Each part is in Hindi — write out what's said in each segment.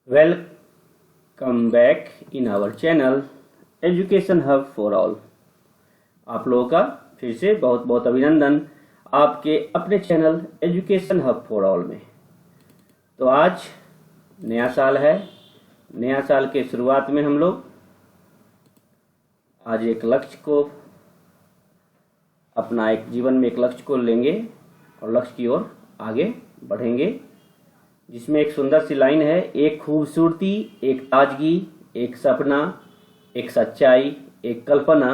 Welcome back in our channel Education Hub for All. आप लोगों का फिर से बहुत बहुत अभिनंदन आपके अपने channel Education Hub for all में। तो आज नया साल है। नया साल के शुरुआत में हम लोग आज एक लक्ष्य को अपना एक जीवन में एक लक्ष्य को लेंगे और लक्ष्य की ओर आगे बढ़ेंगे, जिसमें एक सुंदर सी लाइन है, एक खूबसूरती, एक ताजगी, एक सपना, एक सच्चाई, एक कल्पना,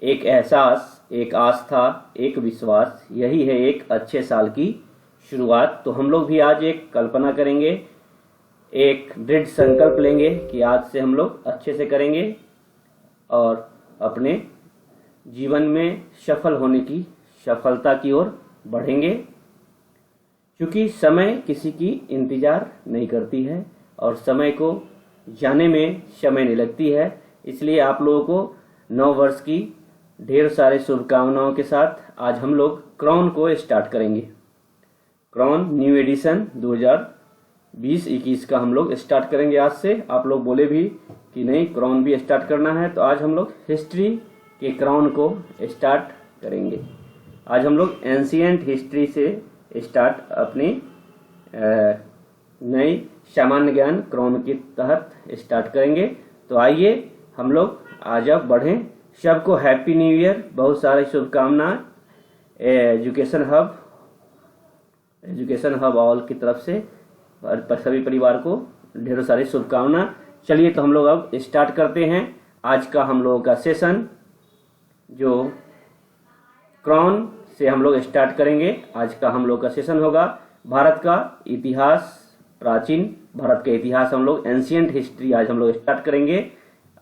एक एहसास, एक आस्था, एक विश्वास, यही है एक अच्छे साल की शुरुआत। तो हम लोग भी आज एक कल्पना करेंगे, एक दृढ़ संकल्प लेंगे कि आज से हम लोग अच्छे से करेंगे और अपने जीवन में सफल होने की सफलता की ओर बढ़ेंगे। क्योंकि समय किसी की इंतज़ार नहीं करती है और समय को जाने में समय नहीं लगती है। इसलिए आप लोगों को नव वर्ष की ढेर सारे शुभकामनाओं के साथ आज हम लोग क्राउन को स्टार्ट करेंगे। क्राउन न्यू एडिशन 2020-21 का हम लोग स्टार्ट करेंगे आज से। आप लोग बोले भी कि नहीं क्राउन भी स्टार्ट करना है, तो आज हम लोग हिस्ट्री के क्राउन को स्टार्ट करेंगे। आज हम लोग एंशिएंट हिस्ट्री से स्टार्ट अपनी नई सामान्य ज्ञान क्राउन के तहत स्टार्ट करेंगे। तो आइए हम लोग आज अब बढ़ें। सबको हैप्पी न्यू ईयर, बहुत सारी शुभकामनाएं एजुकेशन हब ऑल की तरफ से सभी परिवार को ढेरों सारी शुभकामना। चलिए तो हम लोग अब स्टार्ट करते हैं आज का हम लोगों का सेशन, जो क्राउन से हम लोग स्टार्ट करेंगे। आज का हम लोग का सेशन होगा भारत का इतिहास, प्राचीन भारत का इतिहास। हम लोग एंशिएंट हिस्ट्री आज हम लोग स्टार्ट करेंगे।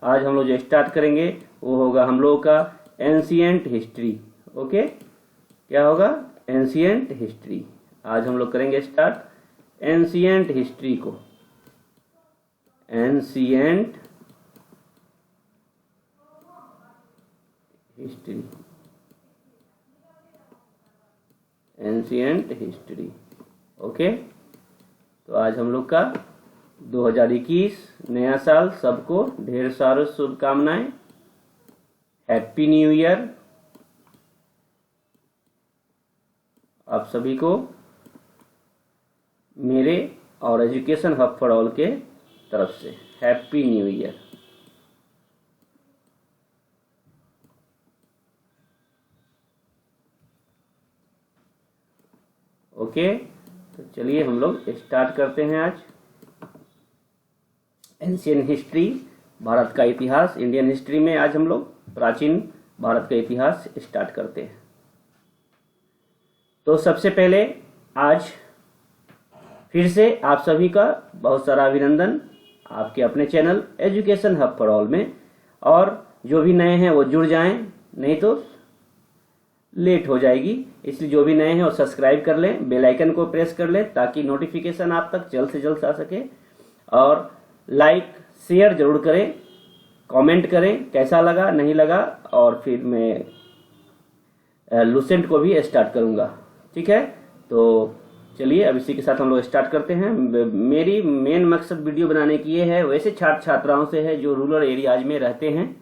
आज हम लोग जो स्टार्ट करेंगे वो होगा हम लोग का एंशिएंट हिस्ट्री। ओके, क्या होगा? Ancient history. आज हम लोग करेंगे स्टार्ट एंशिएंट हिस्ट्री को। Ancient history, ancient history. Okay, तो आज हम लोग का 2021 नया साल, सबको ढेर सारी शुभकामनाएं। हैप्पी न्यू ईयर आप सभी को मेरे और एजुकेशन हब फॉर ऑल के तरफ से हैप्पी न्यू ईयर। ओके, तो चलिए हम लोग स्टार्ट करते हैं आज एंशिएंट हिस्ट्री, भारत का इतिहास। इंडियन हिस्ट्री में आज हम लोग प्राचीन भारत का इतिहास स्टार्ट करते हैं। तो सबसे पहले आज फिर से आप सभी का बहुत सारा अभिनंदन आपके अपने channel Education Hub for all में। और जो भी नए हैं वो जुड़ जाएं, नहीं तो लेट हो जाएगी। इसलिए जो भी नए हैं वो सब्सक्राइब कर लें, बेल आइकन को प्रेस कर लें ताकि नोटिफिकेशन आप तक जल्द से जल्द आ सके। और लाइक शेयर जरूर करें, कमेंट करें कैसा लगा नहीं लगा, और फिर मैं लूसेंट को भी स्टार्ट करूंगा। ठीक है, तो चलिए अब इसी के साथ हम लोग स्टार्ट करते हैं। मेरी मेन मकसद वीडियो बनाने की ये है, वैसे छात्र छात्राओं से है जो रूरल एरियाज में रहते हैं,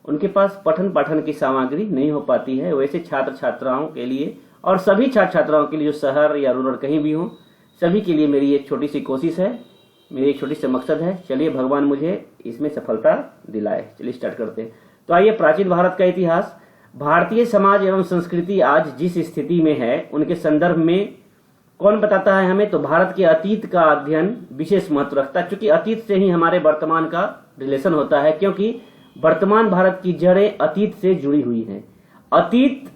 उनके पास पठन पाठन की सामग्री नहीं हो पाती है। वैसे छात्र छात्राओं के लिए और सभी छात्र छात्राओं के लिए जो शहर या रूरल कहीं भी हो, सभी के लिए मेरी एक छोटी सी कोशिश है, मेरी एक छोटी सी मकसद है। चलिए भगवान मुझे इसमें सफलता दिलाए। चलिए स्टार्ट करते हैं। तो आइए, प्राचीन भारत का इतिहास। भारतीय समाज एवं संस्कृति आज जिस स्थिति में है उनके संदर्भ में कौन बताता है हमें? तो भारत के अतीत का अध्ययन विशेष महत्व रखता है, क्योंकि अतीत से ही हमारे वर्तमान का रिलेशन होता है, क्योंकि वर्तमान भारत की जड़ें अतीत से जुड़ी हुई हैं। अतीत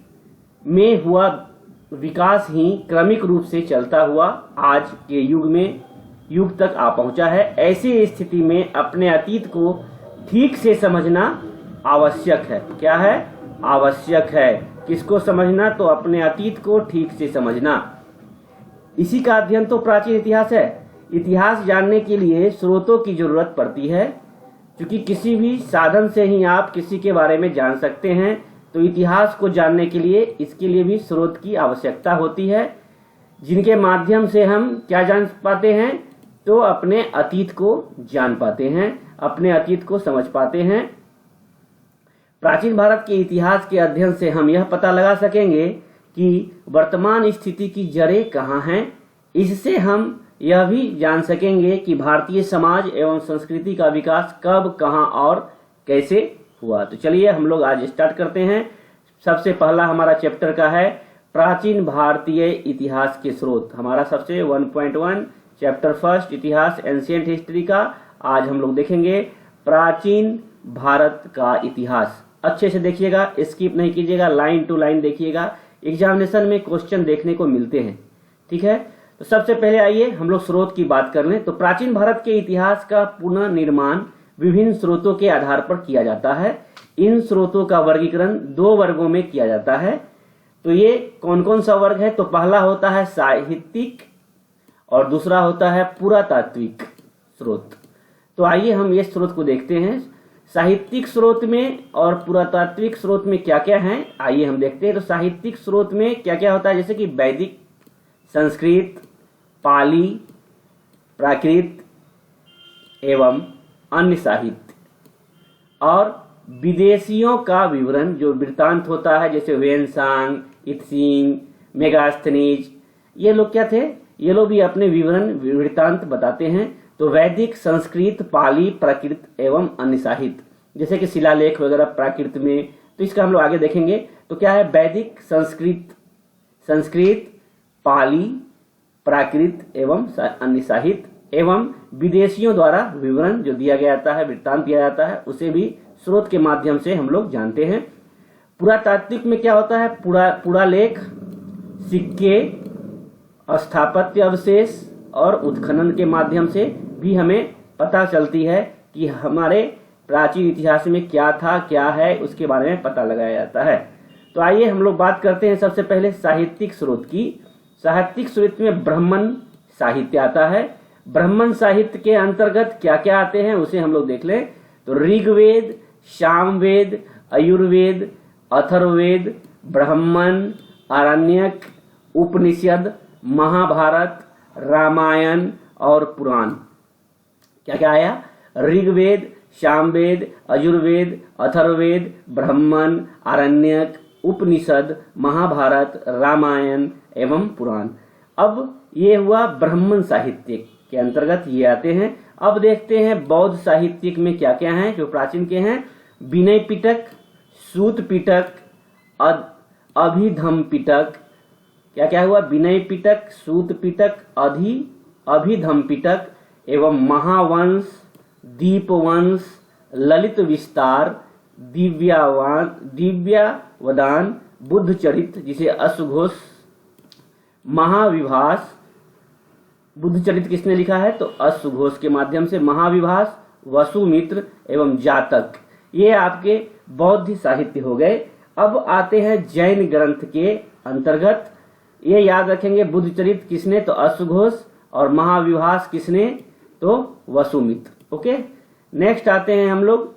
में हुआ विकास ही क्रमिक रूप से चलता हुआ आज के युग तक आ पहुंचा है। ऐसी स्थिति में अपने अतीत को ठीक से समझना आवश्यक है। क्या है? आवश्यक है। किसको समझना? तो अपने अतीत को ठीक से समझना। इसी का अध्ययन तो प्राचीन इतिहास है। इतिहास जानने के लिए स्रोतों की जरूरत पड़ती है, क्योंकि किसी भी साधन से ही आप किसी के बारे में जान सकते हैं। तो इतिहास को जानने के लिए इसके लिए भी स्रोत की आवश्यकता होती है, जिनके माध्यम से हम क्या जान पाते हैं तो अपने अतीत को जान पाते हैं, अपने अतीत को समझ पाते हैं। प्राचीन भारत के इतिहास के अध्ययन से हम यह पता लगा सकेंगे कि वर्तमान स्थिति की जड़ें कहाँ हैं। इससे हम यह भी जान सकेंगे कि भारतीय समाज एवं संस्कृति का विकास कब, कहाँ और कैसे हुआ। तो चलिए हम लोग आज स्टार्ट करते हैं। सबसे पहला हमारा चैप्टर का है प्राचीन भारतीय इतिहास के स्रोत। हमारा सबसे 1.1 चैप्टर फर्स्ट इतिहास एंशिएंट हिस्ट्री का आज हम लोग देखेंगे प्राचीन भारत का इतिहास। अच्छे से देखिएगा, स्किप नहीं कीजिएगा, लाइन टू लाइन देखिएगा, एग्जामिनेशन में क्वेश्चन देखने को मिलते हैं। ठीक है, तो सबसे पहले आइए हम लोग स्रोत की बात कर लें। तो प्राचीन भारत के इतिहास का पुनर्निर्माण विभिन्न स्रोतों के आधार पर किया जाता है। इन स्रोतों का वर्गीकरण 2 वर्गों में किया जाता है। तो ये कौन कौन सा वर्ग है? तो पहला होता है साहित्यिक और दूसरा होता है पुरातात्विक स्रोत। तो आइए हम ये स्रोत को देखते हैं। साहित्यिक स्रोत में और पुरातात्विक स्रोत में क्या क्या है, आइए हम देखते हैं। तो साहित्यिक स्रोत में क्या क्या होता है, जैसे कि वैदिक, संस्कृत, पाली, प्राकृत एवं अन्य साहित्य, और विदेशियों का विवरण जो वृत्तांत होता है, जैसे वेनसांग, इत्सिंग, मेगास्थनीज, ये लोग क्या थे, ये लोग भी अपने विवरण वृत्तांत बताते हैं। तो वैदिक, संस्कृत, पाली, प्राकृत एवं अन्य साहित्य, जैसे कि शिलालेख वगैरह प्राकृत में, तो इसका हम लोग आगे देखेंगे। तो क्या है, वैदिक, संस्कृत, पाली, प्राकृत एवं अन्य साहित्य एवं विदेशियों द्वारा विवरण जो दिया गया जाता है, वृत्तांत दिया जाता है, उसे भी स्रोत के माध्यम से हम लोग जानते हैं। पुरातात्विक में क्या होता है, पुरालेख, सिक्के, स्थापत्य अवशेष और उत्खनन के माध्यम से भी हमें पता चलती है कि हमारे प्राचीन इतिहास में क्या था, क्या है, उसके बारे में पता लगाया जाता है। तो आइए हम लोग बात करते हैं सबसे पहले साहित्यिक स्रोत की। साहित्यिक स्रोत में ब्राह्मण साहित्य आता है। ब्राह्मण साहित्य के अंतर्गत क्या क्या आते हैं उसे हम लोग देख लें। तो ऋग्वेद, सामवेद, आयुर्वेद, अथर्ववेद, ब्राह्मण, आरण्यक, उपनिषद, महाभारत, रामायण और पुराण। क्या क्या आया, ऋग्वेद, सामवेद, आयुर्वेद, अथर्ववेद, ब्राह्मण, आरण्यक, उपनिषद, महाभारत, रामायण एवं पुराण। अब ये हुआ ब्राह्मण साहित्य के अंतर्गत ये आते हैं। अब देखते हैं बौद्ध साहित्यिक में क्या क्या है जो प्राचीन के हैं। विनय पिटक, सूत पिटक, अभिधम पिटक। क्या क्या हुआ, विनय पिटक, सूत पिटक, अभिधम पिटक एवं महावंश, दीपवंश, ललित विस्तार, दिव्यावदान, बुद्ध चरित्र जिसे अश्वघोष, महाविभास। बुद्ध चरित्र किसने लिखा है, तो अश्वघोष के माध्यम से। महाविभास, वसुमित्र एवं जातक, ये आपके बौद्ध साहित्य हो गए। अब आते हैं जैन ग्रंथ के अंतर्गत। ये याद रखेंगे, बुद्ध चरित्र किसने, तो अश्वघोष, और महाविभास किसने, तो वसुमित्र। ओके, नेक्स्ट आते हैं हम लोग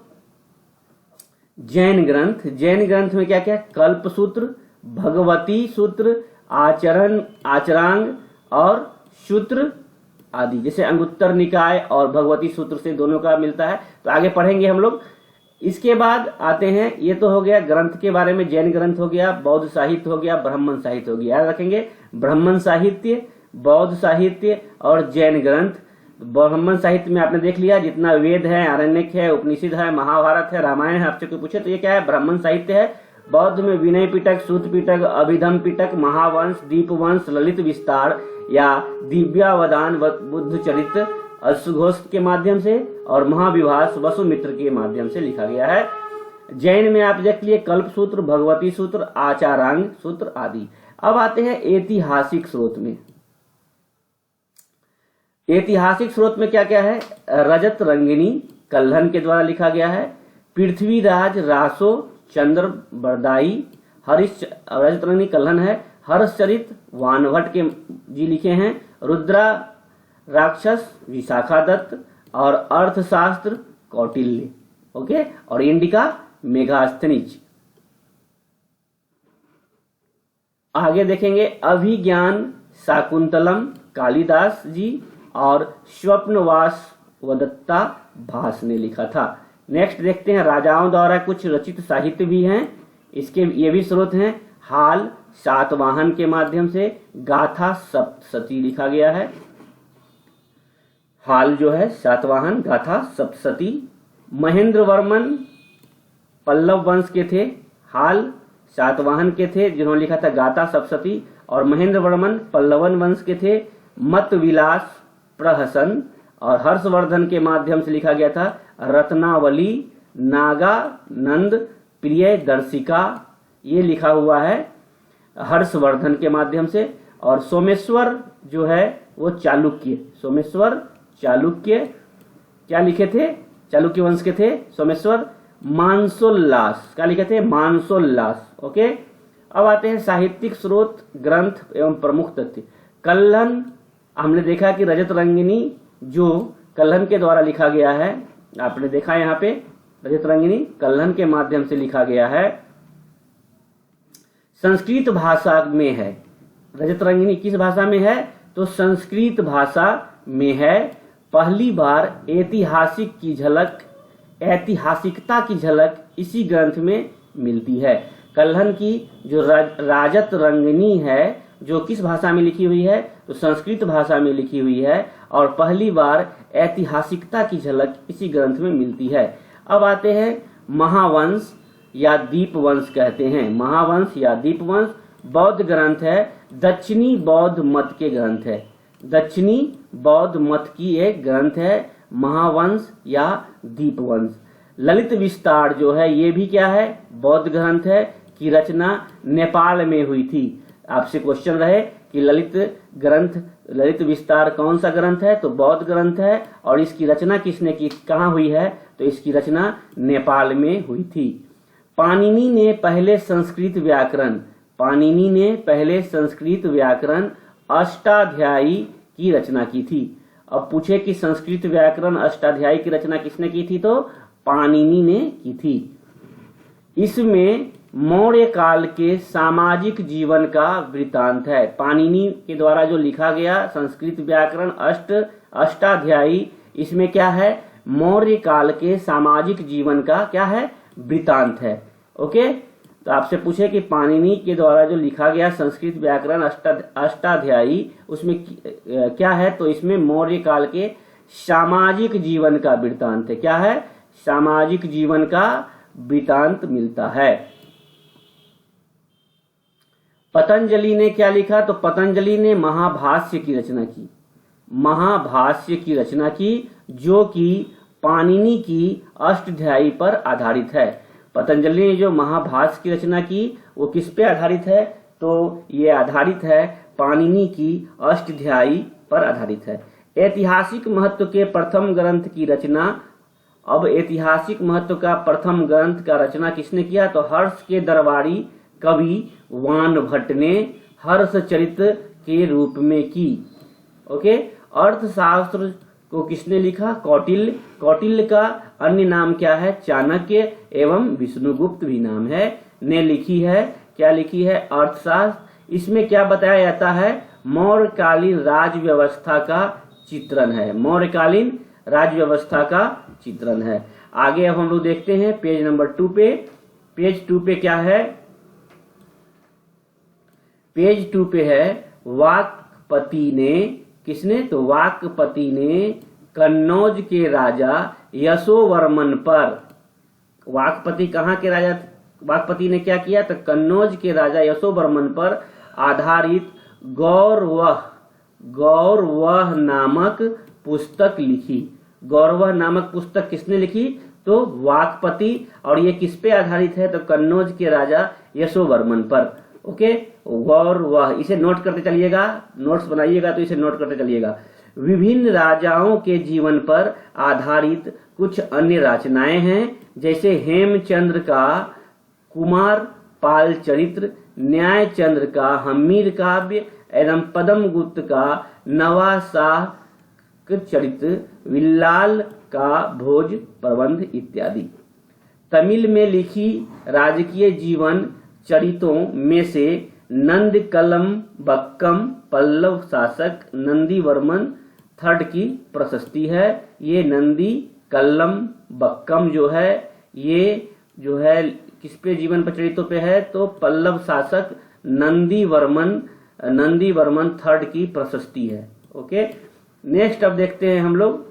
जैन ग्रंथ। जैन ग्रंथ में क्या क्या, कल्पसूत्र, भगवती सूत्र, आचरांग और सूत्र आदि, जैसे अंगुत्तर निकाय और भगवती सूत्र से दोनों का मिलता है। तो आगे पढ़ेंगे हम लोग। इसके बाद आते हैं, ये तो हो गया ग्रंथ के बारे में, जैन ग्रंथ हो गया, बौद्ध साहित्य हो गया, ब्राह्मण साहित्य हो गया। याद रखेंगे, ब्राह्मण साहित्य, बौद्ध साहित्य और जैन ग्रंथ। ब्राह्मण साहित्य में आपने देख लिया, जितना वेद है, आरण्यक है, उपनिषद है, महाभारत है, रामायण है, आपसे कोई पूछे तो ये क्या है, ब्राह्मण साहित्य है। बौद्ध में विनय पिटक, सूत पिटक, अभिधम पिटक, महावंश, दीपवंश, ललित विस्तार या दिव्यावदान, बुद्ध चरित्र अश्वघोष के माध्यम से, और महाविभास वसुमित्र के माध्यम से लिखा गया है। जैन में आप देख लिए कल्प सूत्र, भगवती सूत्र, आचारांग सूत्र आदि। अब आते हैं ऐतिहासिक स्रोत में। ऐतिहासिक स्रोत में क्या क्या है, रजत रंगिनी कल्हण के द्वारा लिखा गया है। पृथ्वीराज रासो चंद्र बरदाई, रजत रंगिनी कल्हण है। हर्षचरित वानभट्ट के जी लिखे हैं। रुद्रा राक्षस विशाखा दत्त, और अर्थशास्त्र कौटिल्य। ओके, और इंडिका मेगास्थनीज। आगे देखेंगे अभिज्ञान शाकुंतलम कालिदास जी, और स्वप्नवास वदत्ता भास ने लिखा था। नेक्स्ट देखते हैं, राजाओं द्वारा कुछ रचित साहित्य भी हैं, इसके ये भी स्रोत हैं। हाल सातवाहन के माध्यम से गाथा सप्तशती लिखा गया है। हाल जो है सातवाहन, गाथा सप्तशती। महेंद्र वर्मन पल्लव वंश के थे, हाल सातवाहन के थे जिन्होंने लिखा था गाथा सप्तशती, और महेंद्र वर्मन पल्लवन वंश के थे। मत विलास प्रहसन और हर्षवर्धन के माध्यम से लिखा गया था रत्नावली। नागानंद प्रिय दर्शिका ये लिखा हुआ है हर्षवर्धन के माध्यम से। और सोमेश्वर जो है वो चालुक्य, सोमेश्वर चालुक्य क्या लिखे थे, चालुक्य वंश के थे सोमेश्वर। मानसोल्लास क्या लिखे थे, मानसोल्लास। ओके, अब आते हैं साहित्यिक स्रोत, ग्रंथ एवं प्रमुख तथ्य। कल्हन, हमने देखा कि रजत रंगिनी जो कल्हन के द्वारा लिखा गया है, आपने देखा यहाँ पे रजत रंगिनी कल्हन के माध्यम से लिखा गया है, संस्कृत भाषा में है। रजत रंगिनी किस भाषा में है, तो संस्कृत भाषा में है। पहली बार ऐतिहासिकता की झलक इसी ग्रंथ में मिलती है। कल्हन की जो राजत रंगिनी है जो किस भाषा में लिखी हुई है, तो संस्कृत भाषा में लिखी हुई है, और पहली बार ऐतिहासिकता की झलक इसी ग्रंथ में मिलती है। अब आते हैं महावंश या दीपवंश कहते हैं, महावंश या दीपवंश बौद्ध ग्रंथ है, दक्षिणी बौद्ध मत के ग्रंथ है, दक्षिणी बौद्ध मत की एक ग्रंथ है महावंश या दीपवंश। ललित विस्तार जो है ये भी क्या है, बौद्ध ग्रंथ है, की रचना नेपाल में हुई थी। आपसे क्वेश्चन रहे कि ललित विस्तार कौन सा ग्रंथ है, तो बौद्ध ग्रंथ है, और इसकी रचना किसने की, कहाँ हुई है, तो इसकी रचना नेपाल में हुई थी। पाणिनि ने पहले संस्कृत व्याकरण अष्टाध्यायी की रचना की थी। अब पूछे कि संस्कृत व्याकरण अष्टाध्यायी की रचना किसने की थी, तो पाणिनि ने की थी। इसमें मौर्य काल के सामाजिक जीवन का वृतांत है। पाणिनि के द्वारा जो लिखा गया संस्कृत व्याकरण अष्टाध्यायी, इसमें क्या है, मौर्य काल के सामाजिक जीवन का क्या है, वृतांत है। ओके, तो आपसे पूछे कि पाणिनि के द्वारा जो लिखा गया संस्कृत व्याकरण अष्टाध्यायी उसमें क्या है, तो इसमें मौर्य काल के सामाजिक जीवन का वृतांत है। क्या है, सामाजिक जीवन का वृतांत मिलता है। पतंजलि ने क्या लिखा, तो पतंजलि ने महाभाष्य की रचना की, जो कि पाणिनि की अष्टाध्यायी पर आधारित है। पतंजलि ने जो महाभाष्य की रचना की वो किस पे आधारित है, तो ये आधारित है पाणिनि की अष्टाध्यायी पर आधारित है। ऐतिहासिक महत्व के प्रथम ग्रंथ की रचना, अब ऐतिहासिक महत्व का प्रथम ग्रंथ का रचना किसने किया, तो हर्ष के दरबारी कवि वान भट्ट ने हर्षचरित के रूप में की। ओके, अर्थशास्त्र को किसने लिखा, कौटिल्य का अन्य नाम क्या है, चाणक्य एवं विष्णुगुप्त भी नाम है, ने लिखी है। क्या लिखी है, अर्थशास्त्र। इसमें क्या बताया जाता है, मौर्यकालीन राज व्यवस्था का चित्रण है, मौर्यकालीन राज व्यवस्था का चित्रण है। आगे अब हम लोग देखते हैं पेज नंबर 2 पे। पेज 2 पे क्या है, पेज 2 पे है वाक्पति ने, किसने, तो वाक्पति ने कन्नौज के राजा यशोवर्मन पर, वाक्पति कहाँ के राजा, वाक्पति ने क्या किया, तो कन्नौज के राजा यशोवर्मन पर आधारित गौरवह नामक पुस्तक लिखी। गौरवह नामक पुस्तक किसने लिखी, तो वाक्पति, और ये किस पे आधारित है, तो कन्नौज के राजा यशोवर्मन पर। ओके, गौरवह, इसे नोट करते चलिएगा, नोट्स बनाइएगा तो इसे नोट करते चलिएगा। विभिन्न राजाओं के जीवन पर आधारित कुछ अन्य रचनाएं हैं, जैसे हेमचंद्र का कुमार पाल चरित्र, न्याय चंद्र का हमीर काव्य एवं पद्मगुप्त का नवाशाह चरित्र, विल्लाल का भोज प्रबंध इत्यादि। तमिल में लिखी राजकीय जीवन चरितों में से नंद कलम बक्कम, पल्लव शासक नंदीवर्मन, थर्ड की प्रशस्ति है। ये नंदी कल्लम बक्कम जो है ये जो है किस पे जीवन प्रचलितों पे है, तो पल्लव शासक नंदी वर्मन थर्ड की प्रशस्ति है। ओके, नेक्स्ट अब देखते हैं हम लोग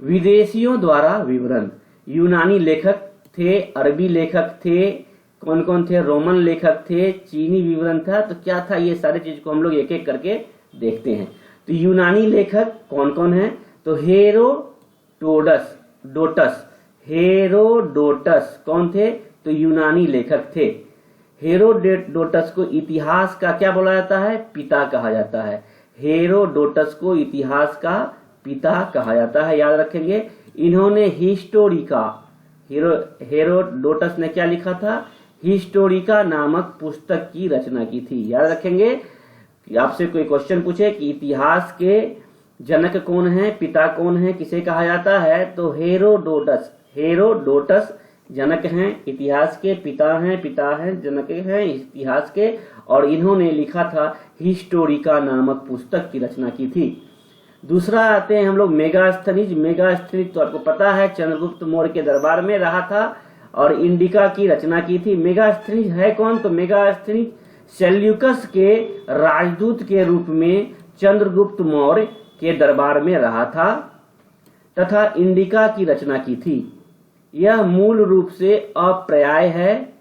विदेशियों द्वारा विवरण। यूनानी लेखक थे, अरबी लेखक थे, कौन कौन थे, रोमन लेखक थे, चीनी विवरण था, तो क्या था, ये सारी चीज को हम लोग एक एक करके देखते हैं। तो यूनानी लेखक कौन कौन है, तो हेरोडोटस कौन थे, तो यूनानी लेखक थे। हेरोडोटस को इतिहास का क्या बोला जाता है, पिता कहा जाता है। हेरोडोटस को इतिहास का पिता कहा जाता है, याद रखेंगे। इन्होंने हेरोडोटस ने क्या लिखा था, हिस्टोरिका नामक पुस्तक की रचना की थी। याद रखेंगे, आपसे कोई क्वेश्चन पूछे कि इतिहास के जनक कौन है, पिता कौन है, किसे कहा जाता है, तो हेरोडोटस जनक हैं इतिहास के, पिता हैं जनक हैं इतिहास के, और इन्होंने लिखा था हिस्टोरिका नामक पुस्तक की रचना की थी। दूसरा आते हैं हम लोग मेगास्थनीज तो आपको पता है चंद्रगुप्त मौर्य के दरबार में रहा था और इंडिका की रचना की थी। मेगास्थनीज है कौन, तो मेगास्थनीज सेल्यूकस के राजदूत के रूप में चंद्रगुप्त मौर्य के दरबार में रहा था तथा इंडिका की रचना की थी। यह मूल रूप से अप्राय है,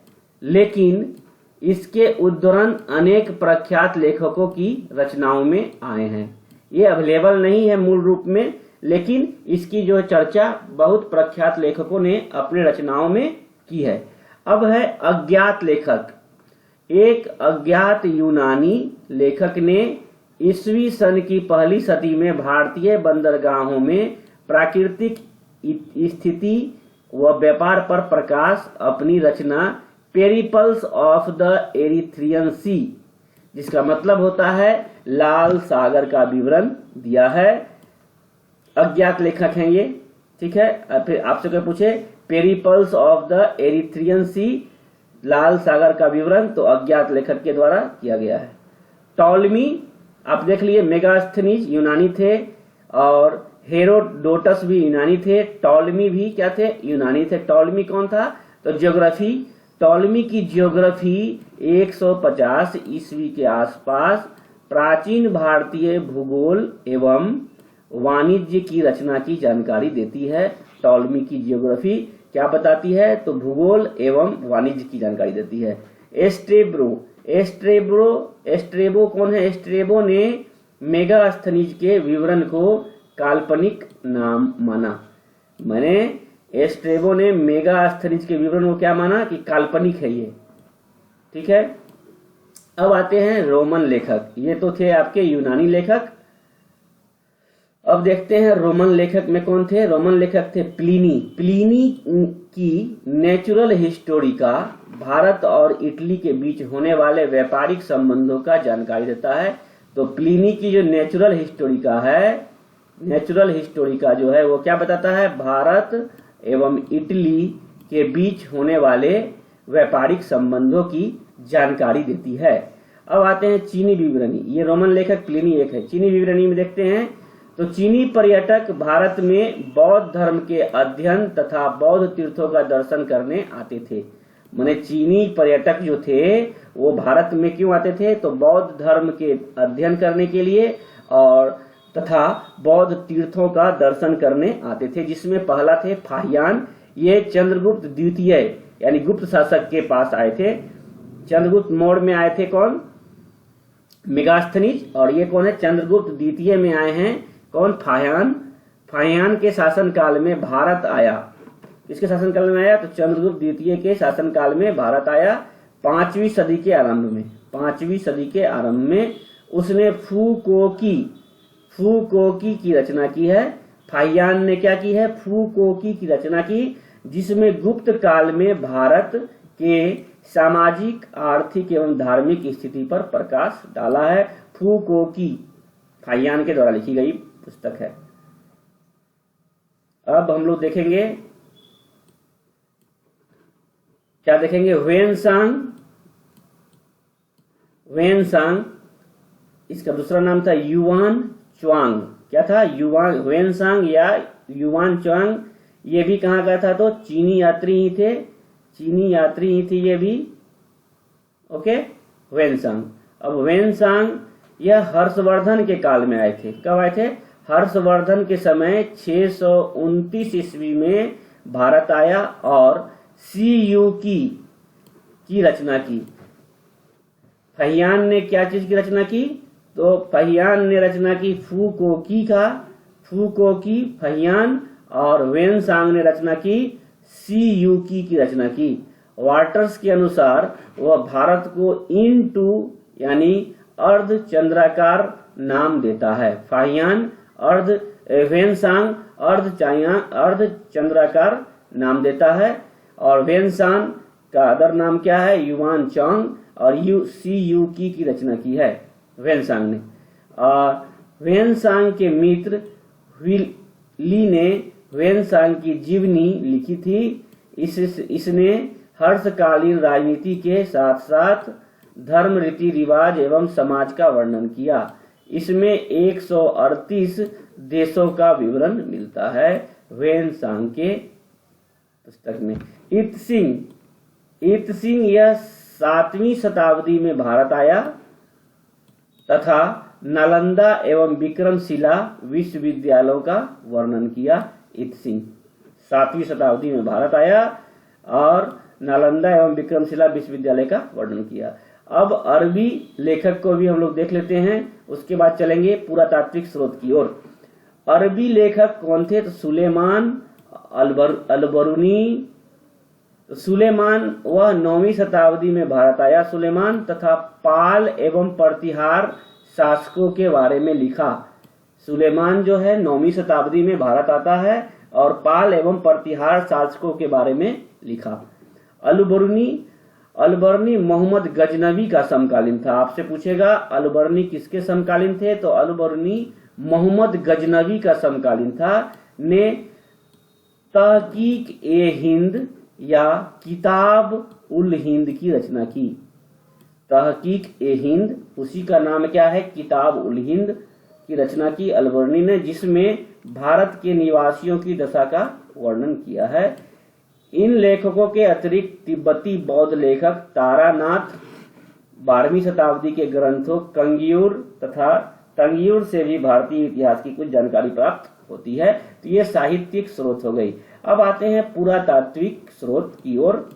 लेकिन इसके उद्धरण अनेक प्रख्यात लेखकों की रचनाओं में आए हैं। ये अवेलेबल नहीं है मूल रूप में, लेकिन इसकी जो चर्चा बहुत प्रख्यात लेखकों ने अपने रचनाओं में की है। अब है अज्ञात लेखक। एक अज्ञात यूनानी लेखक ने ईस्वी सन की पहली सदी में भारतीय बंदरगाहों में प्राकृतिक स्थिति व व्यापार पर प्रकाश अपनी रचना पेरिपल्स ऑफ द एरिथ्रियन सी, जिसका मतलब होता है लाल सागर का विवरण दिया है। अज्ञात लेखक हैं ये, ठीक है। फिर आपसे कोई पूछे पेरिपल्स ऑफ द एरिथ्रियन सी, लाल सागर का विवरण, तो अज्ञात लेखक के द्वारा किया गया है। टॉलमी आप देख लिए, मेगास्थनीज यूनानी थे और हेरोडोटस भी यूनानी थे, टॉलमी भी क्या थे, यूनानी थे। टॉलमी कौन था, तो ज्योग्राफी, टॉलमी की ज्योग्राफी 150 ईस्वी के आसपास प्राचीन भारतीय भूगोल एवं वाणिज्य की रचना की जानकारी देती है। टॉलमी की ज्योग्राफी क्या बताती है, तो भूगोल एवं वाणिज्य की जानकारी देती है। एस्ट्रेबो कौन है, एस्ट्रेबो ने मेगास्थनीज के विवरण को काल्पनिक नाम माना। मैंने एस्ट्रेबो ने मेगास्थनीज के विवरण को क्या माना कि काल्पनिक है ये, ठीक है। अब आते हैं रोमन लेखक, ये तो थे आपके यूनानी लेखक। अब देखते हैं रोमन लेखक में कौन थे। रोमन लेखक थे प्लिनी की नेचुरल हिस्टोरिका भारत और इटली के बीच होने वाले व्यापारिक संबंधों का जानकारी देता है। तो प्लिनी की जो नेचुरल हिस्टोरिका जो है वो क्या बताता है, भारत एवं इटली के बीच होने वाले व्यापारिक संबंधों की जानकारी देती है। अब आते हैं चीनी विवरणी, ये रोमन लेखक प्लिनी एक है। चीनी विवरणी में देखते हैं तो चीनी पर्यटक भारत में बौद्ध धर्म के अध्ययन तथा बौद्ध तीर्थों का दर्शन करने आते थे। माने चीनी पर्यटक जो थे वो भारत में क्यों आते थे, तो बौद्ध धर्म के अध्ययन करने के लिए और तथा बौद्ध तीर्थों का दर्शन करने आते थे, जिसमें पहला थे फाहियान। ये चंद्रगुप्त द्वितीय यानी गुप्त शासक के पास आए थे। चंद्रगुप्त मौर्य में आए थे कौन, मेगास्थनीज, और ये कौन है, चंद्रगुप्त द्वितीय में आए हैं कौन, फाहियान। फाहियान के शासनकाल में भारत आया। किसके शासनकाल में आया, तो चंद्रगुप्त द्वितीय के शासनकाल में भारत आया 5वीं सदी के आरंभ में। 5वीं सदी के आरंभ में उसने फूकोकी की रचना की है। फाहियान ने क्या की है, फूकोकी की रचना की, जिसमें गुप्त काल में भारत के सामाजिक आर्थिक एवं धार्मिक स्थिति पर प्रकाश डाला है। फूकोकी फाहियान के द्वारा लिखी गई पुस्तक है। अब हम लोग देखेंगे, क्या देखेंगे, ह्वेनसांग इसका दूसरा नाम था युआन च्वांग। क्या था? युआन ह्वेनसांग या युआन च्वांग। ये भी कहाँ गया था? तो चीनी यात्री ही थे, चीनी यात्री ही थे ये भी। ओके, ह्वेनसांग। अब ह्वेनसांग यह हर्षवर्धन के काल में आए थे। कब आए थे? हर्षवर्धन के समय 629 ईस्वी में भारत आया और सीयू की रचना की। फहियान ने क्या चीज की रचना की? तो फहियान ने रचना की फूकोकी का, फूकोकी फहियान, और वेनसांग ने रचना की सीयूकी की रचना की। वाटर्स के अनुसार वह भारत को इनटू यानी अर्ध चंद्राकार नाम देता है। फाहियान अर्ध, वेनसांग अर्ध चंद्राकार नाम देता है, और वेनसांग का अदर नाम क्या है? युआन चांग, और सीयूकी की रचना की है वेनसांग ने। और वेनसांग के मित्र ली ने वेनसांग की जीवनी लिखी थी। इसने हर्षकालीन राजनीति के साथ साथ धर्म, रीति रिवाज एवं समाज का वर्णन किया। इसमें 138 देशों का विवरण मिलता है वेनसांग के पुस्तक में। इत सिंह यह 7वीं शताब्दी में भारत आया तथा नालंदा एवं विक्रमशिला विश्वविद्यालयों का वर्णन किया। इत सिंह 7वीं शताब्दी में भारत आया और नालंदा एवं विक्रमशिला विश्वविद्यालय का वर्णन किया। अब अरबी लेखक को भी हम लोग देख लेते हैं, उसके बाद चलेंगे पुरातात्विक स्रोत की ओर। अरबी लेखक कौन थे? तो सुलेमान अलबरूनी। सुलेमान वह 9वीं शताब्दी में भारत आया सुलेमान, तथा पाल एवं प्रतिहार शासकों के बारे में लिखा। सुलेमान जो है 9वीं शताब्दी में भारत आता है और पाल एवं प्रतिहार शासकों के बारे में लिखा। अलबरनी मोहम्मद गजनवी का समकालीन था। आपसे पूछेगा अलबरनी किसके समकालीन थे? तो अलबरनी मोहम्मद गजनवी का समकालीन था। ने तहकीक ए हिंद या किताब उल हिंद की रचना की। तहकीक ए हिंद, उसी का नाम क्या है? किताब उल हिंद की रचना की अलबरनी ने, जिसमें भारत के निवासियों की दशा का वर्णन किया है। इन लेखकों के अतिरिक्त तिब्बती बौद्ध लेखक तारानाथ 12वीं शताब्दी के ग्रंथों कंगियूर तथा तंगियूर से भी भारतीय इतिहास की कुछ जानकारी प्राप्त होती है। तो ये साहित्यिक स्रोत हो गई। अब आते हैं पुरातात्विक स्रोत की ओर।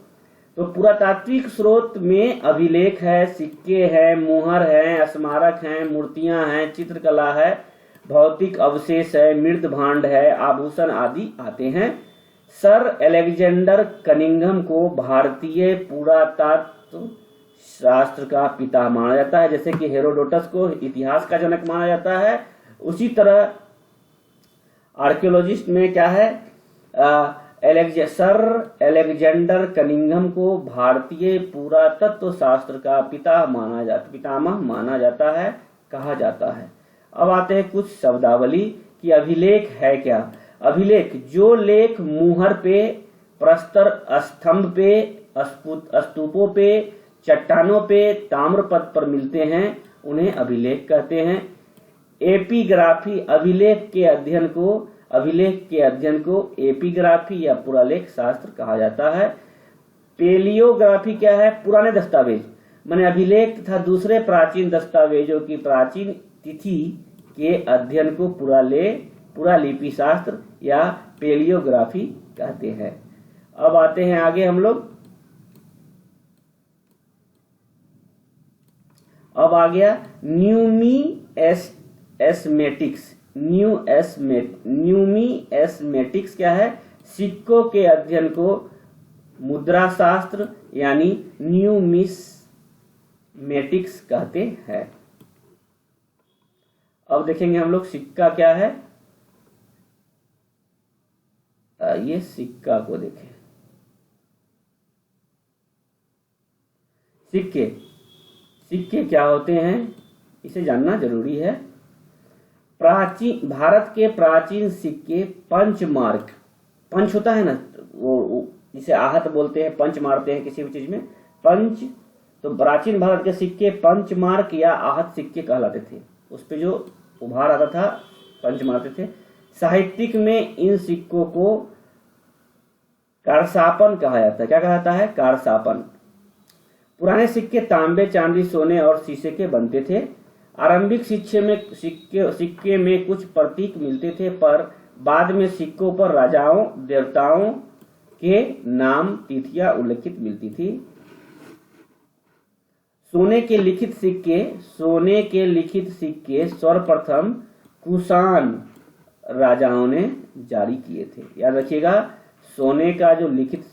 तो पुरातात्विक स्रोत में अभिलेख है, सिक्के हैं, मुहर हैं, स्मारक हैं, मूर्तियां हैं, चित्रकला है, भौतिक अवशेष है, मृत भांड है, आभूषण आदि आते हैं। सर अलेक्जेंडर कनिंघम को भारतीय पुरातत्व शास्त्र का पिता माना जाता है। जैसे कि हेरोडोटस को इतिहास का जनक माना जाता है, उसी तरह आर्कियोलॉजिस्ट में क्या है? सर अलेक्जेंडर कनिंघम को भारतीय पुरातत्व शास्त्र का पितामह माना जाता है, कहा जाता है। अब आते हैं कुछ शब्दावली कि अभिलेख है क्या। अभिलेख जो लेख मुहर पे, प्रस्तर स्तंभ पे, स्तूपों पे, चट्टानों पे, ताम्रपत्र पर मिलते हैं, उन्हें अभिलेख कहते हैं। एपिग्राफी अभिलेख के अध्ययन को एपिग्राफी या पुरालेख शास्त्र कहा जाता है। पेलियोग्राफी क्या है? पुराने दस्तावेज, माने अभिलेख तथा दूसरे प्राचीन दस्तावेजों की प्राचीन तिथि के अध्ययन को पुरालिपि शास्त्र या पेलियोग्राफी कहते हैं। अब आते हैं आगे हम लोग। अब आ गया न्यूमिएस्मेटिक्स क्या है? सिक्कों के अध्ययन को मुद्रा शास्त्र यानी न्यूमिस्मेटिक्स कहते हैं। अब देखेंगे हम लोग सिक्का क्या है। ये सिक्का को देखें। सिक्के क्या होते हैं, इसे जानना जरूरी है। भारत के प्राचीन सिक्के पंचमार्क, पंच होता है ना, वो जिसे आहत बोलते हैं, पंच मारते हैं किसी भी चीज में, पंच तो प्राचीन भारत के सिक्के पंचमार्क या आहत सिक्के कहलाते थे, उस पे जो उभार आता था पंच मारते थे। साहित्यिक में इन सिक्कों को कारसापन कहा जाता है। क्या कहा जाता है? कारसापन। पुराने सिक्के तांबे, चांदी, सोने और शीशे के बनते थे। आरंभिक सिक्के में कुछ प्रतीक मिलते थे, पर बाद में सिक्कों पर राजाओं, देवताओं के नाम, तिथियां उल्लिखित मिलती थी। सोने के लिखित सिक्के सर्वप्रथम कुषाण राजाओं ने जारी किए थे। याद रखिएगा, सोने का जो लिखित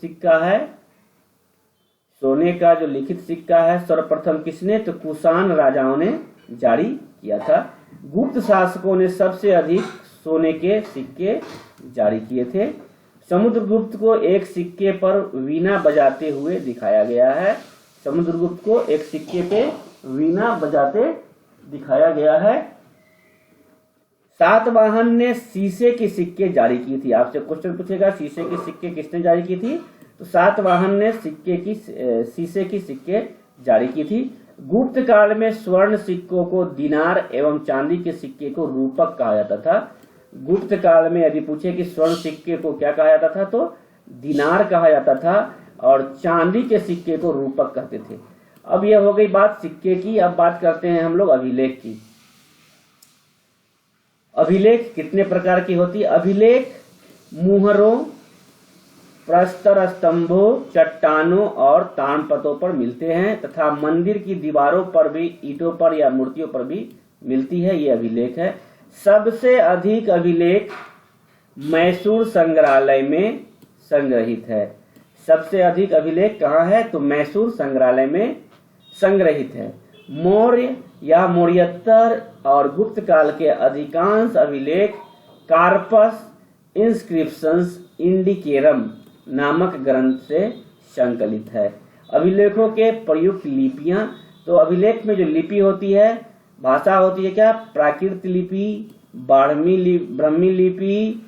सिक्का है सर्वप्रथम किसने? तो कुषाण राजाओं ने जारी किया था। गुप्त शासकों ने सबसे अधिक सोने के सिक्के जारी किए थे। समुद्रगुप्त को एक सिक्के पर वीणा बजाते हुए दिखाया गया है। समुद्रगुप्त को एक सिक्के पे वीणा बजाते दिखाया गया है। सातवाहन ने शीशे के सिक्के जारी की थी। आपसे क्वेश्चन पूछेगा शीशे के सिक्के किसने जारी की थी? तो सातवाहन ने शीशे की सिक्के जारी की थी। गुप्त काल में स्वर्ण सिक्कों को दिनार एवं चांदी के सिक्के को रूपक कहा जाता था। गुप्त काल में यदि पूछे कि स्वर्ण सिक्के को क्या कहा जाता था, तो दिनार कहा जाता था और चांदी के सिक्के को रूपक कहते थे। अब यह हो गई बात सिक्के की। अब बात करते हैं हम लोग अभिलेख की। अभिलेख कितने प्रकार की होती है? अभिलेख मुहरों, प्रस्तर स्तंभों, चट्टानों और ताड़पत्रों पर मिलते हैं तथा मंदिर की दीवारों पर भी, ईंटों पर या मूर्तियों पर भी मिलती है। ये अभिलेख है। सबसे अधिक अभिलेख मैसूर संग्रहालय में संग्रहित है। सबसे अधिक अभिलेख कहाँ है? तो मैसूर संग्रहालय में संग्रहित है। मौर्य या मौर्योत्तर और गुप्त काल के अधिकांश अभिलेख कार्पस इंस्क्रिप्शंस इंडिकेरम नामक ग्रंथ से संकलित है। अभिलेखों के प्रयुक्त लिपियां, तो अभिलेख में जो लिपि होती है, भाषा होती है क्या? प्राकृत लिपि, ब्राह्मी लिपि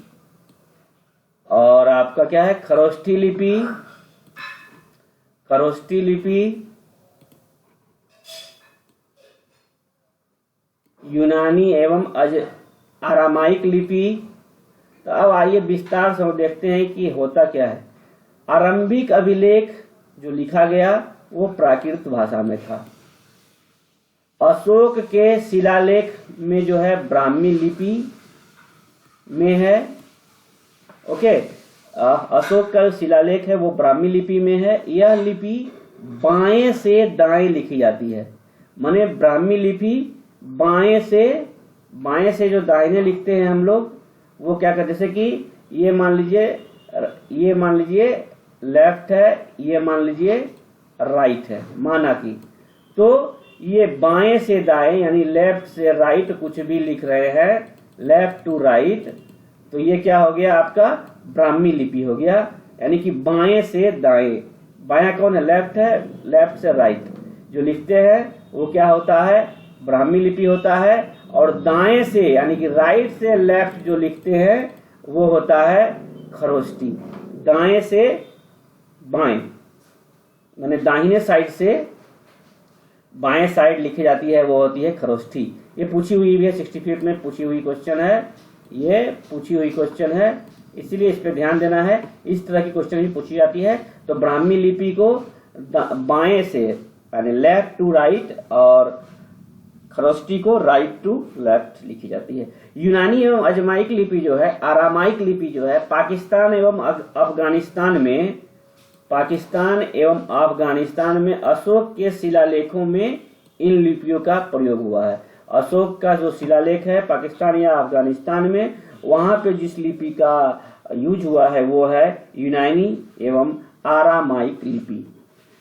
और आपका क्या है? खरोष्ठी लिपि, यूनानी एवं आरामाइक लिपि। तो अब आइए विस्तार से हम देखते हैं कि होता क्या है। आरंभिक अभिलेख जो लिखा गया वो प्राकृत भाषा में था। अशोक के शिलालेख में जो है ब्राह्मी लिपि में है। ओके, अशोक का शिलालेख है वो ब्राह्मी लिपि में है। यह लिपि बाएं से दाएं लिखी जाती है। माने ब्राह्मी लिपि बाएं से जो दाहिने लिखते हैं हम लोग, वो क्या करते, जैसे कि ये मान लीजिए लेफ्ट है, ये मान लीजिए राइट है, माना कि, तो ये बाएं से दाएं यानी लेफ्ट से राइट कुछ भी लिख रहे हैं, लेफ्ट टू राइट, तो ये क्या हो गया? आपका ब्राह्मी लिपि हो गया। यानी कि बाएं से दाएं, बायां कौन है? लेफ्ट है, लेफ्ट से राइट जो लिखते हैं वो क्या होता है? ब्राह्मी लिपि होता है। और दाएं से यानी कि राइट से लेफ्ट जो लिखते हैं वो होता है खरोष्टी। दाएं से बाएं माने दाहिने साइड से बाएं साइड लिखी जाती है, वो होती है खरोष्ठी। ये पूछी हुई भी है, 65 में पूछी हुई क्वेश्चन है, ये पूछी हुई क्वेश्चन है, इसीलिए इस पे ध्यान देना है। इस तरह की क्वेश्चन भी पूछी जाती है। तो ब्राह्मी लिपि को बाएं से यानी लेफ्ट टू राइट और खरोष्टी को राइट टू लेफ्ट लिखी जाती है। यूनानी एवं अजमाइक लिपि जो है, आरामाइक लिपि जो है, पाकिस्तान एवं अफगानिस्तान में अशोक के शिलालेखों में इन लिपियों का प्रयोग हुआ है। अशोक का जो शिलालेख है पाकिस्तान या अफगानिस्तान में, वहां पे जिस लिपि का यूज हुआ है वो है यूनानी एवं आरामाइक लिपि।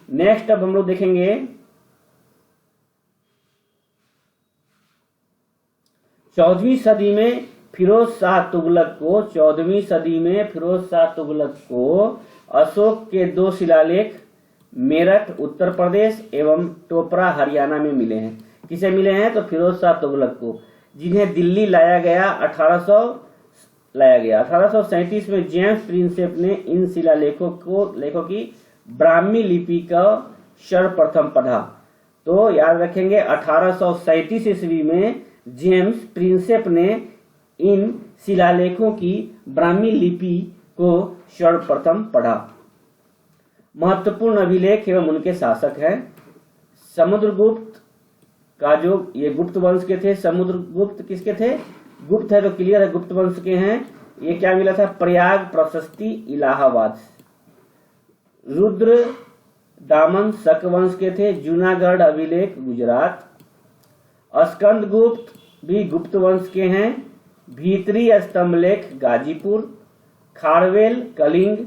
नेक्स्ट अब हम लोग देखेंगे 14वीं सदी में फिरोज शाह तुगलक को अशोक के 2 शिलालेख मेरठ उत्तर प्रदेश एवं टोपरा हरियाणा में मिले हैं। किसे मिले हैं? तो फिरोज शाह तुगलक को, जिन्हें दिल्ली लाया गया 1837 में जेम्स प्रिंसेप ने इन शिलालेखों की ब्राह्मी लिपि का सर्वप्रथम पढ़ा? तो याद रखेंगे 1837 ईस्वी में जेम्स प्रिंसेप ने इन शिलालेखों की ब्राह्मी लिपि को सर्वप्रथम पढ़ा। महत्वपूर्ण अभिलेख एवं उनके शासक हैं समुद्रगुप्त का, जो ये गुप्त वंश के थे। समुद्रगुप्त किसके थे? गुप्त है तो क्लियर है, गुप्त वंश के हैं। ये क्या मिला था? प्रयाग प्रशस्ति इलाहाबाद। रुद्र दामन शक वंश के थे। जूनागढ़ अभिलेख गुजरात। स्कंदगुप्त भी गुप्त वंश के हैं। भीतरी स्तंभलेख गाजीपुर। खारवेल कलिंग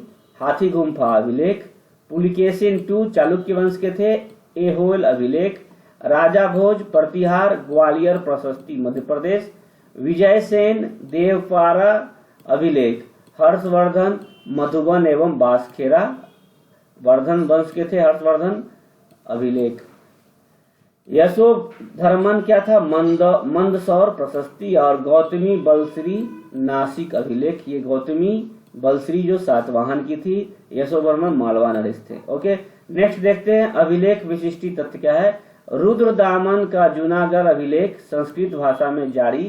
हाथी गुम्फा अभिलेख। पुलिकेशिन II चालुक्य वंश के थे। एहोल अभिलेख। राजा भोज प्रतिहार ग्वालियर प्रशस्ति मध्य प्रदेश। विजयसेन देवपारा अभिलेख। हर्षवर्धन मधुबन एवं बांसखेड़ा वर्धन वंश के थे। हर्षवर्धन अभिलेख। यशोधर्मन क्या था? मंदसौर प्रशस्ति। और गौतमी बलश्री नासिक अभिलेख। ये गौतमी बलश्री जो सातवाहन की थी, यशोवर्मन मालवा नरेश थे। ओके, नेक्स्ट देखते हैं अभिलेख विशिष्टि तथ्य क्या है। रुद्रदामन का जूनागढ़ अभिलेख संस्कृत भाषा में जारी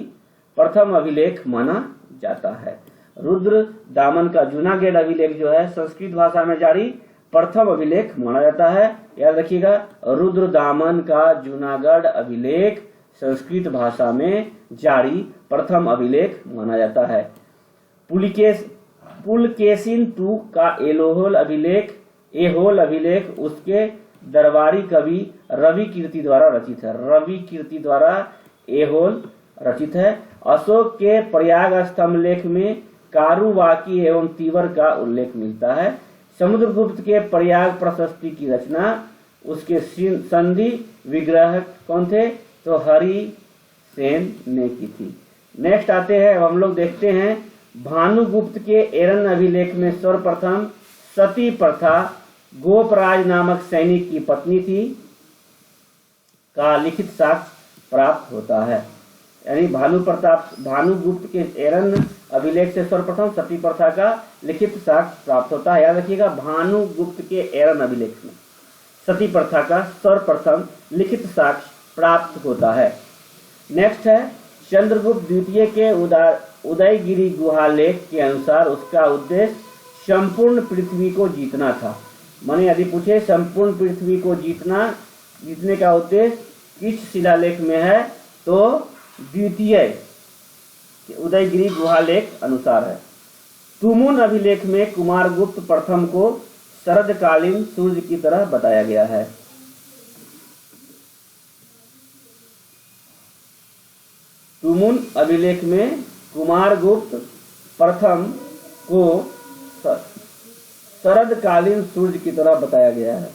प्रथम अभिलेख माना जाता है। रुद्र दामन का जूनागढ़ अभिलेख जो है संस्कृत भाषा में जारी प्रथम अभिलेख माना जाता है। याद रखिएगा, रुद्र दामन का जूनागढ़ अभिलेख संस्कृत भाषा में जारी प्रथम अभिलेख माना जाता है। पुलकेशिन II का एहोल अभिलेख उसके दरबारी कवि रवि कीर्ति द्वारा रचित है। रवि कीर्ति द्वारा एहोल रचित है। अशोक के प्रयाग स्तंभलेख में कारुवाकी एवं तीवर का उल्लेख मिलता है। समुद्रगुप्त के प्रयाग प्रशस्ति की रचना उसके संधि विग्रह कौन थे? तो हरि सेन ने की थी। नेक्स्ट आते हैं, अब हम लोग देखते हैं भानुगुप्त के एरन अभिलेख में सर्वप्रथम सती प्रथा गोपराज नामक सैनिक की पत्नी थी का लिखित साक्ष्य प्राप्त होता है। यानी भानुगुप्त के एरन अभिलेख से सर्वप्रथम सती प्रथा का लिखित साक्ष्य प्राप्त होता है। याद रखिएगा, भानुगुप्त के एरन अभिलेख में सती प्रथा का सर्वप्रथम लिखित साक्ष्य प्राप्त होता है। नेक्स्ट है चंद्रगुप्त द्वितीय के उदयगिरी गुहा लेख के अनुसार उसका उद्देश्य संपूर्ण पृथ्वी को जीतना था। माने यदि पूछे संपूर्ण पृथ्वी को जीतने का उद्देश्य किस शिलालेख में है, तो द्वितीय उदयगिरी गुहा लेख अनुसार है। तुमुन अभिलेख में कुमारगुप्त प्रथम को शरदकालीन सूर्य की तरह बताया गया है। तुमुन अभिलेख में कुमारगुप्त प्रथम को शरदकालीन सूर्य की तरह बताया गया है।